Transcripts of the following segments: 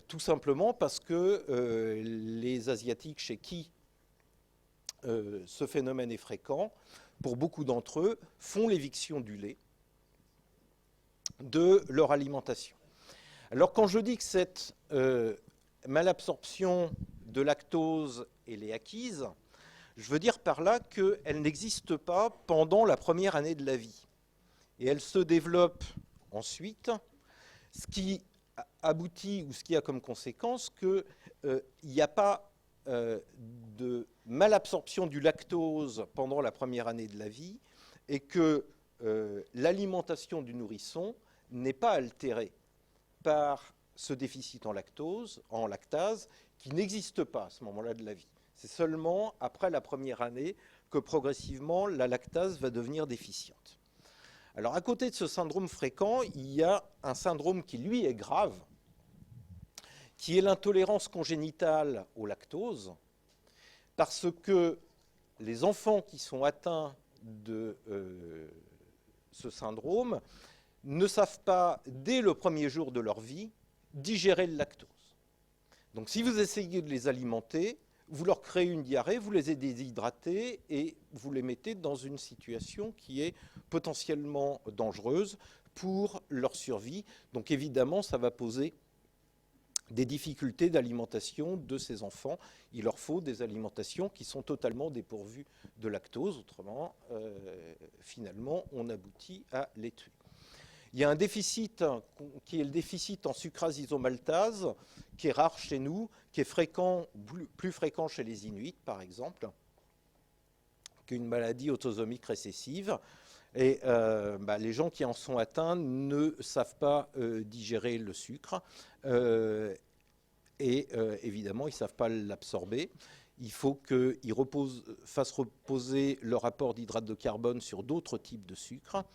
Tout simplement parce que les Asiatiques chez qui ce phénomène est fréquent, pour beaucoup d'entre eux, font l'éviction du lait de leur alimentation. Alors quand je dis que cette malabsorption de lactose elle est acquise, je veux dire par là qu'elle n'existe pas pendant la première année de la vie. Et elle se développe ensuite, ce qui aboutit ou ce qui a comme conséquence qu'il n'y a pas de malabsorption du lactose pendant la première année de la vie et que l'alimentation du nourrisson n'est pas altérée par ce déficit en lactase, qui n'existe pas à ce moment-là de la vie. C'est seulement après la première année que progressivement la lactase va devenir déficiente. Alors à côté de ce syndrome fréquent, il y a un syndrome qui lui est grave, qui est l'intolérance congénitale au lactose, parce que les enfants qui sont atteints de ce syndrome ne savent pas, dès le premier jour de leur vie, digérer le lactose. Donc si vous essayez de les alimenter, vous leur créez une diarrhée, vous les déshydratez et vous les mettez dans une situation qui est potentiellement dangereuse pour leur survie. Donc évidemment, ça va poser des difficultés d'alimentation de ces enfants. Il leur faut des alimentations qui sont totalement dépourvues de lactose. Autrement, finalement, on aboutit à les tuer. Il y a un déficit qui est le déficit en sucrase isomaltase, qui est rare chez nous, qui est fréquent, plus fréquent chez les Inuits, par exemple, qui est une maladie autosomique récessive. Et les gens qui en sont atteints ne savent pas digérer le sucre et évidemment, ils ne savent pas l'absorber. Il faut qu'ils fassent reposer leur apport d'hydrate de carbone sur d'autres types de sucre.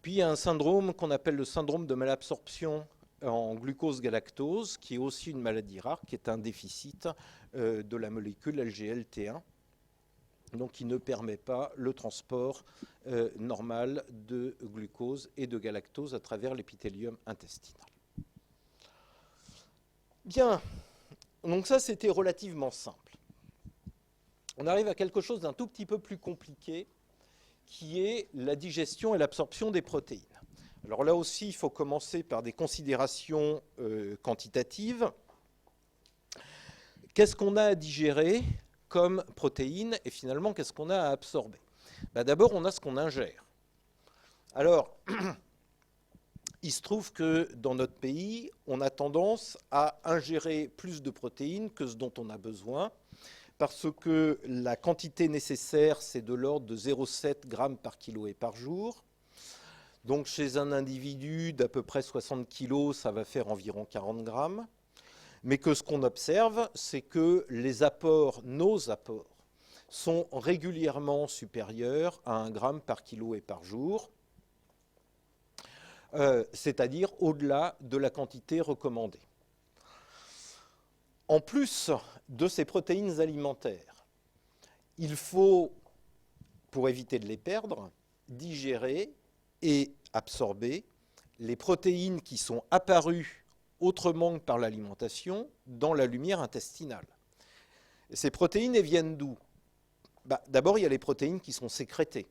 Puis il y a un syndrome qu'on appelle le syndrome de malabsorption en glucose-galactose, qui est aussi une maladie rare, qui est un déficit de la molécule LGLT1, donc qui ne permet pas le transport normal de glucose et de galactose à travers l'épithélium intestinal. Bien, donc ça c'était relativement simple. On arrive à quelque chose d'un tout petit peu plus compliqué, qui est la digestion et l'absorption des protéines. Alors là aussi, il faut commencer par des considérations quantitatives. Qu'est-ce qu'on a à digérer comme protéines et finalement, qu'est-ce qu'on a à absorber ? D'abord, on a ce qu'on ingère. Alors, il se trouve que dans notre pays, on a tendance à ingérer plus de protéines que ce dont on a besoin, parce que la quantité nécessaire, c'est de l'ordre de 0,7 g par kilo et par jour. Donc chez un individu d'à peu près 60 kg, ça va faire environ 40 grammes. Mais que ce qu'on observe, c'est que nos apports, sont régulièrement supérieurs à 1 g par kilo et par jour, c'est-à-dire au-delà de la quantité recommandée. En plus de ces protéines alimentaires, il faut, pour éviter de les perdre, digérer et absorber les protéines qui sont apparues autrement que par l'alimentation dans la lumière intestinale. Ces protéines, elles viennent d'où ? D'abord, il y a les protéines qui sont sécrétées.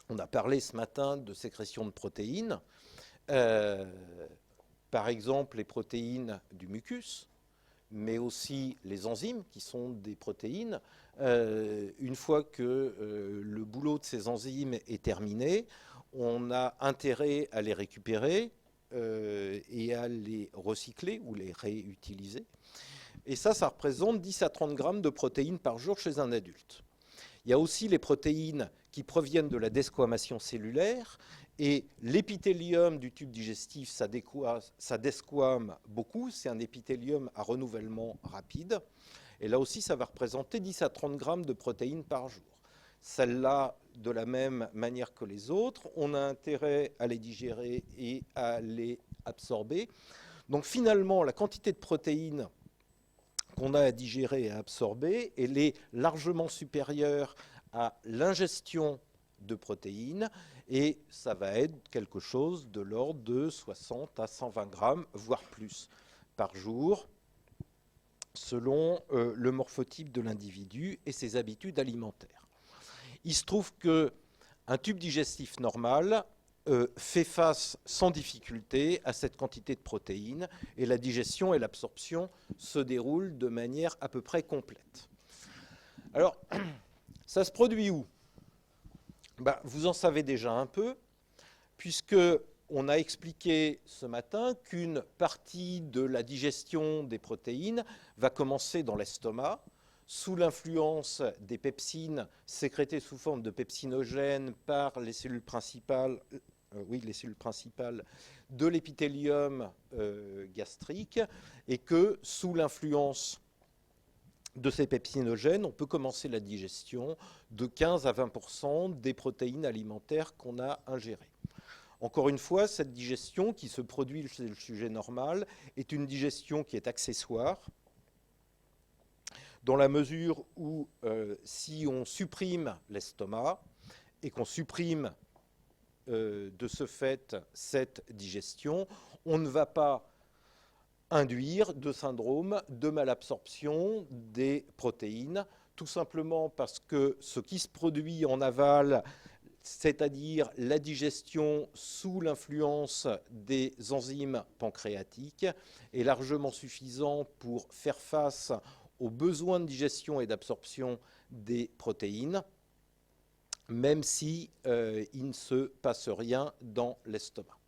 On a parlé ce matin de sécrétion de protéines. Par exemple, les protéines du mucus, mais aussi les enzymes, qui sont des protéines. Une fois que le boulot de ces enzymes est terminé, on a intérêt à les récupérer et à les recycler ou les réutiliser. Et ça représente 10 à 30 grammes de protéines par jour chez un adulte. Il y a aussi les protéines qui proviennent de la desquamation cellulaire, et l'épithélium du tube digestif, ça desquame beaucoup, c'est un épithélium à renouvellement rapide, et là aussi ça va représenter 10 à 30 grammes de protéines par jour. Celles-là, de la même manière que les autres, on a intérêt à les digérer et à les absorber. Donc finalement, la quantité de protéines qu'on a à digérer et à absorber, elle est largement supérieure à l'ingestion de protéines, et ça va être quelque chose de l'ordre de 60 à 120 grammes, voire plus, par jour, selon le morphotype de l'individu et ses habitudes alimentaires. Il se trouve qu'un tube digestif normal fait face sans difficulté à cette quantité de protéines et la digestion et l'absorption se déroulent de manière à peu près complète. Alors, ça se produit où ? Vous en savez déjà un peu, puisque on a expliqué ce matin qu'une partie de la digestion des protéines va commencer dans l'estomac, sous l'influence des pepsines sécrétées sous forme de pepsinogènes par les cellules principales, de l'épithélium gastrique, et que sous l'influence de ces pepsinogènes, on peut commencer la digestion de 15 à 20% des protéines alimentaires qu'on a ingérées. Encore une fois, cette digestion qui se produit chez le sujet normal est une digestion qui est accessoire, dans la mesure où si on supprime l'estomac et qu'on supprime de ce fait cette digestion, on ne va pas induire de syndrome de malabsorption des protéines, tout simplement parce que ce qui se produit en aval, c'est-à-dire la digestion sous l'influence des enzymes pancréatiques, est largement suffisant pour faire face aux besoins de digestion et d'absorption des protéines, même si il ne se passe rien dans l'estomac.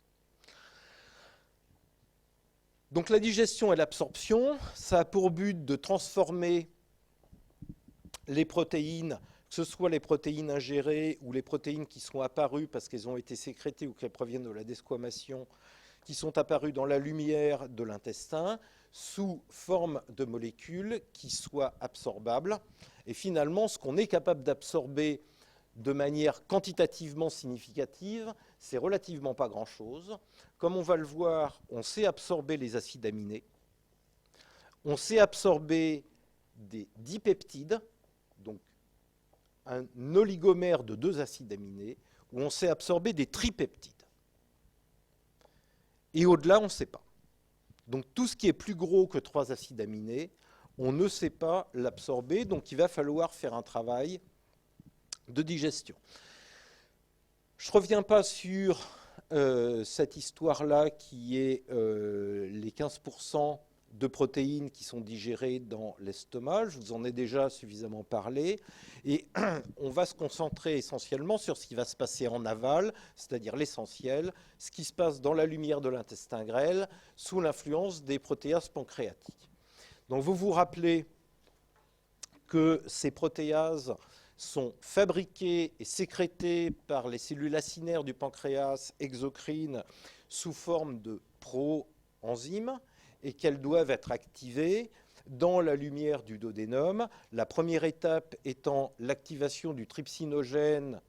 Donc la digestion et l'absorption, ça a pour but de transformer les protéines, que ce soit les protéines ingérées ou les protéines qui sont apparues parce qu'elles ont été sécrétées ou qu'elles proviennent de la desquamation, qui sont apparues dans la lumière de l'intestin, sous forme de molécules qui soient absorbables. Et finalement, ce qu'on est capable d'absorber de manière quantitativement significative, c'est relativement pas grand-chose. Comme on va le voir, on sait absorber les acides aminés, on sait absorber des dipeptides, donc un oligomère de 2 acides aminés, ou on sait absorber des tripeptides. Et au-delà, on ne sait pas. Donc tout ce qui est plus gros que 3 acides aminés, on ne sait pas l'absorber, donc il va falloir faire un travail de digestion. Je ne reviens pas sur cette histoire-là qui est les 15% de protéines qui sont digérées dans l'estomac. Je vous en ai déjà suffisamment parlé. Et on va se concentrer essentiellement sur ce qui va se passer en aval, c'est-à-dire l'essentiel, ce qui se passe dans la lumière de l'intestin grêle sous l'influence des protéases pancréatiques. Donc vous vous rappelez que ces protéases sont fabriquées et sécrétées par les cellules acinaires du pancréas exocrines sous forme de proenzymes et qu'elles doivent être activées dans la lumière du duodénum. La première étape étant l'activation du trypsinogène,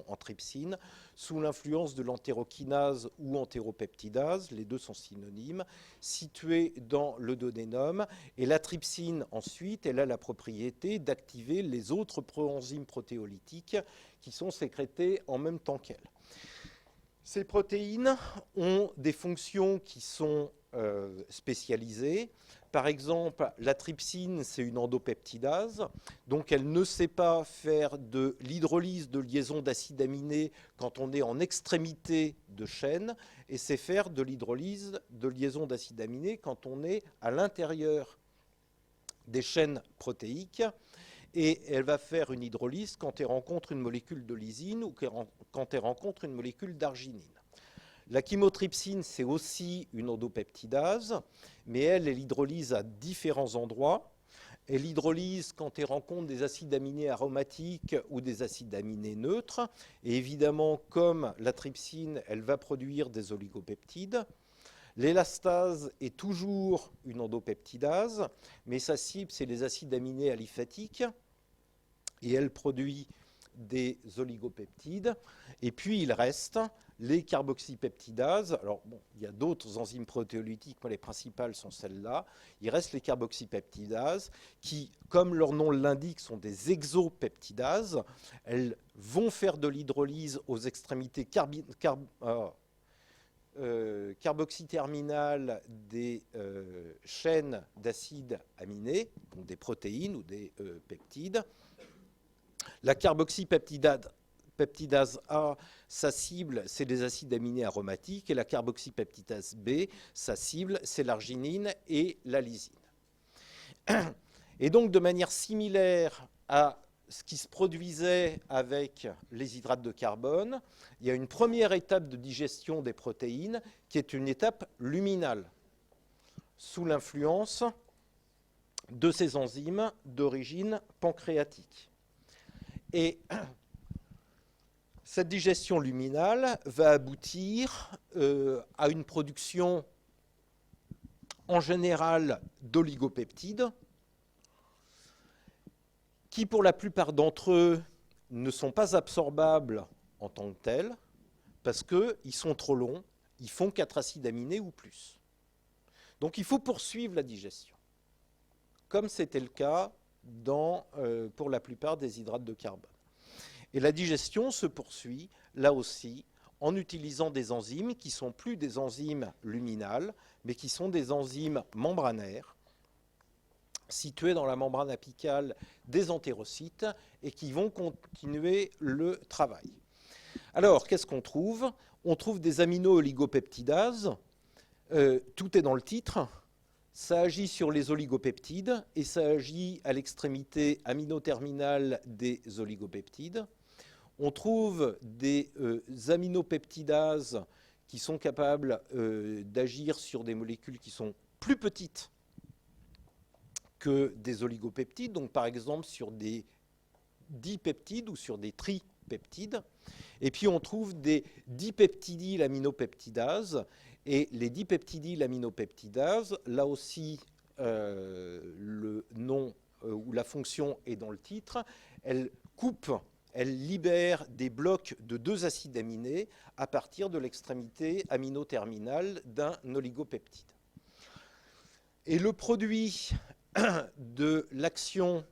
en trypsine, sous l'influence de l'entérokinase ou entéropeptidase, les deux sont synonymes, situés dans le duodénum. Et la trypsine, ensuite, elle a la propriété d'activer les autres proenzymes protéolytiques qui sont sécrétés en même temps qu'elle. Ces protéines ont des fonctions qui sont spécialisées. Par exemple, la trypsine, c'est une endopeptidase, donc elle ne sait pas faire de l'hydrolyse de liaison d'acides aminés quand on est en extrémité de chaîne, et sait faire de l'hydrolyse de liaison d'acides aminés quand on est à l'intérieur des chaînes protéiques. Et elle va faire une hydrolyse quand elle rencontre une molécule de lysine ou quand elle rencontre une molécule d'arginine. La chymotrypsine, c'est aussi une endopeptidase, mais elle l'hydrolyse à différents endroits. Elle hydrolyse quand elle rencontre des acides aminés aromatiques ou des acides aminés neutres. Et évidemment, comme la trypsine, elle va produire des oligopeptides. L'élastase est toujours une endopeptidase, mais sa cible, c'est les acides aminés aliphatiques. Et elle produit des oligopeptides. Et puis, il reste les carboxypeptidases. Alors, bon, il y a d'autres enzymes protéolytiques, mais les principales sont celles-là. Il reste les carboxypeptidases qui, comme leur nom l'indique, sont des exopeptidases. Elles vont faire de l'hydrolyse aux extrémités carboxyterminale des chaînes d'acides aminés, donc des protéines ou des peptides. La carboxypeptidase A, sa cible, c'est des acides aminés aromatiques, et la carboxypeptidase B, sa cible, c'est l'arginine et la lysine. Et donc, de manière similaire à ce qui se produisait avec les hydrates de carbone, il y a une première étape de digestion des protéines qui est une étape luminale, sous l'influence de ces enzymes d'origine pancréatique. Et cette digestion luminale va aboutir à une production en général d'oligopeptides qui, pour la plupart d'entre eux, ne sont pas absorbables en tant que tels parce qu'ils sont trop longs, ils font 4 acides aminés ou plus. Donc il faut poursuivre la digestion, comme c'était le cas pour la plupart des hydrates de carbone. Et la digestion se poursuit, là aussi, en utilisant des enzymes qui ne sont plus des enzymes luminales, mais qui sont des enzymes membranaires, situées dans la membrane apicale des entérocytes et qui vont continuer le travail. Alors, qu'est-ce qu'on trouve ? On trouve des amino-oligopeptidases. Tout est dans le titre. Ça agit sur les oligopeptides et ça agit à l'extrémité aminoterminale des oligopeptides. On trouve des aminopeptidases qui sont capables d'agir sur des molécules qui sont plus petites que des oligopeptides, donc par exemple sur des dipeptides ou sur des tripeptides. Et puis on trouve des dipeptidylaminopeptidases. Et les dipeptidylaminopeptidases, là aussi, le nom ou la fonction est dans le titre, elles libèrent des blocs de 2 acides aminés à partir de l'extrémité aminoterminale d'un oligopeptide. Et le produit de l'action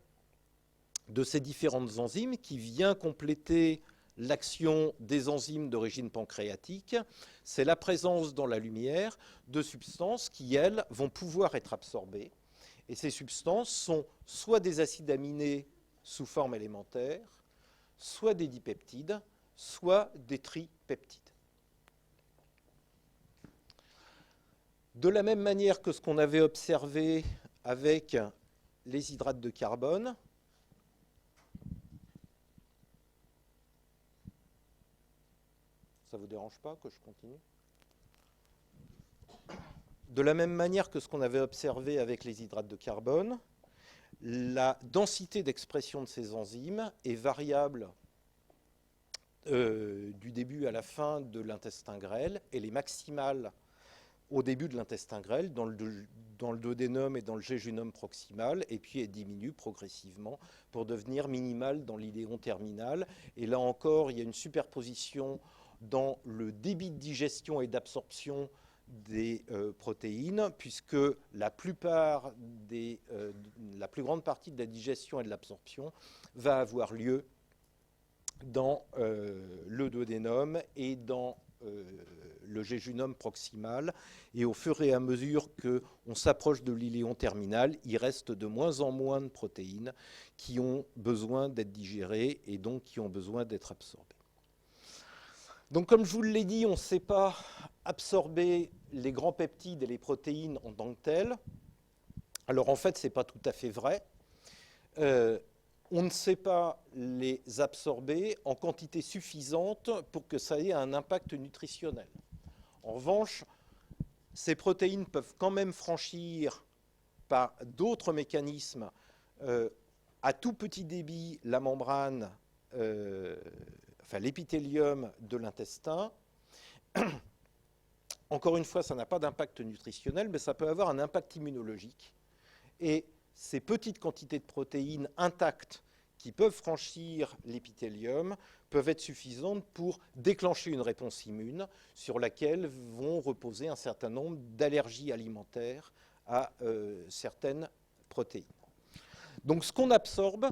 de ces différentes enzymes qui vient compléter l'action des enzymes d'origine pancréatique, c'est la présence dans la lumière de substances qui, elles, vont pouvoir être absorbées. Et ces substances sont soit des acides aminés sous forme élémentaire, soit des dipeptides, soit des tripeptides. De la même manière que ce qu'on avait observé avec les hydrates de carbone, ça ne vous dérange pas que je continue ? De la même manière que ce qu'on avait observé avec les hydrates de carbone, la densité d'expression de ces enzymes est variable du début à la fin de l'intestin grêle. Elle est maximale au début de l'intestin grêle, dans le duodénum et dans le jéjunum proximal, et puis elle diminue progressivement pour devenir minimale dans l'iléon terminal. Et là encore, il y a une superposition dans le débit de digestion et d'absorption des protéines, puisque la plus grande partie de la digestion et de l'absorption va avoir lieu dans le duodénum et dans le jéjunum proximal. Et au fur et à mesure qu'on s'approche de l'iléon terminal, il reste de moins en moins de protéines qui ont besoin d'être digérées et donc qui ont besoin d'être absorbées. Donc, comme je vous l'ai dit, on ne sait pas absorber les grands peptides et les protéines en tant que telles. Alors, en fait, ce n'est pas tout à fait vrai. On ne sait pas les absorber en quantité suffisante pour que ça ait un impact nutritionnel. En revanche, ces protéines peuvent quand même franchir par d'autres mécanismes à tout petit débit la membrane, l'épithélium de l'intestin. Encore une fois, ça n'a pas d'impact nutritionnel, mais ça peut avoir un impact immunologique. Et ces petites quantités de protéines intactes qui peuvent franchir l'épithélium peuvent être suffisantes pour déclencher une réponse immune sur laquelle vont reposer un certain nombre d'allergies alimentaires à certaines protéines. Donc ce qu'on absorbe,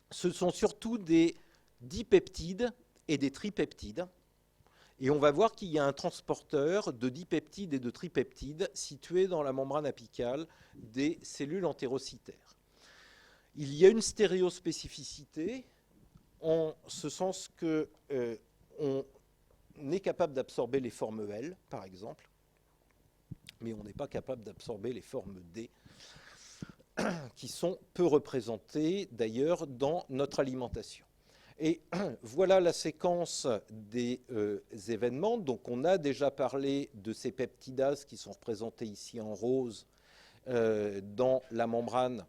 ce sont surtout des dipeptides et des tripeptides. Et on va voir qu'il y a un transporteur de dipeptides et de tripeptides situé dans la membrane apicale des cellules entérocytaires. Il y a une stéréospécificité en ce sens que on est capable d'absorber les formes L, par exemple, mais on n'est pas capable d'absorber les formes D, qui sont peu représentées d'ailleurs dans notre alimentation. Et voilà la séquence des événements. Donc on a déjà parlé de ces peptidases qui sont représentés ici en rose dans la membrane.